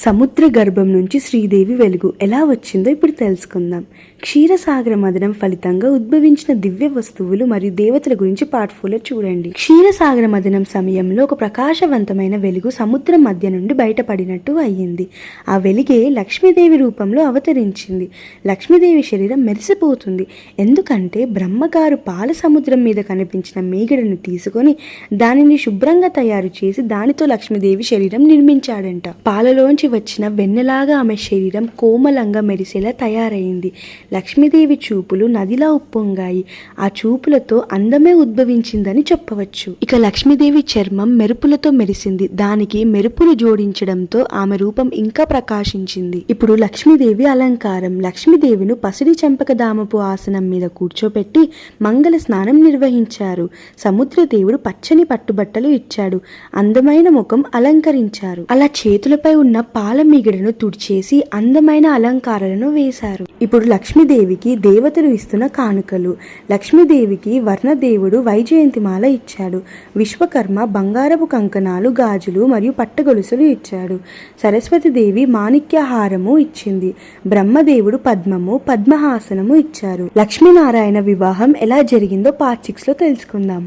సముద్ర గర్భం నుంచి శ్రీదేవి వెలుగు ఎలా వచ్చిందో ఇప్పుడు తెలుసుకుందాం. క్షీరసాగర మదనం ఫలితంగా ఉద్భవించిన దివ్య వస్తువులు మరియు దేవతల గురించి పార్ట్ 4లో చూడండి. క్షీరసాగర మదనం సమయంలో ఒక ప్రకాశవంతమైన వెలుగు సముద్రం మధ్య నుండి బయటపడినట్టు అయ్యింది. ఆ వెలుగే లక్ష్మీదేవి రూపంలో అవతరించింది. లక్ష్మీదేవి శరీరం మెరిసిపోతుంది. ఎందుకంటే బ్రహ్మగారు పాల సముద్రం మీద కనిపించిన మేగడను తీసుకొని దానిని శుభ్రంగా తయారు చేసి దానితో లక్ష్మీదేవి శరీరం నిర్మించాడంట. పాలలోంచి వచ్చిన వెన్నెలాగా ఆమె శరీరం కోమలంగా మెరిసేలా తయారైంది. లక్ష్మీదేవి చూపులు నదిలా ఉప్పొంగాయి. ఆ చూపులతో అందమే ఉద్భవించిందని చెప్పవచ్చు. ఇక లక్ష్మీదేవి చర్మం మెరుపులతో మెరిసింది. దానికి మెరుపులు జోడించడంతో ఆమె రూపం ఇంకా ప్రకాశించింది. ఇప్పుడు లక్ష్మీదేవి అలంకారం. లక్ష్మీదేవిను పసిడి చంపకదామపు ఆసనం మీద కూర్చోపెట్టి మంగళ స్నానం నిర్వహించారు. సముద్రదేవుడు పచ్చని పట్టుబట్టలు ఇచ్చాడు. అందమైన ముఖం అలంకరించారు. అలా చేతులపై ఉన్న పాల మీగడను తుడిచేసి అందమైన అలంకారాలను వేశారు. ఇప్పుడు లక్ష్మీదేవికి దేవతలు ఇస్తున్న కానుకలు. లక్ష్మీదేవికి వర్ణదేవుడు వైజయంతిమాల ఇచ్చాడు. విశ్వకర్మ బంగారపు కంకణాలు, గాజులు మరియు పట్టగొలుసులు ఇచ్చాడు. సరస్వతీదేవి మాణిక్యహారము ఇచ్చింది. బ్రహ్మదేవుడు పద్మము, పద్మహాసనము ఇచ్చారు. లక్ష్మీనారాయణ వివాహం ఎలా జరిగిందో పార్ట్ 6లో తెలుసుకుందాం.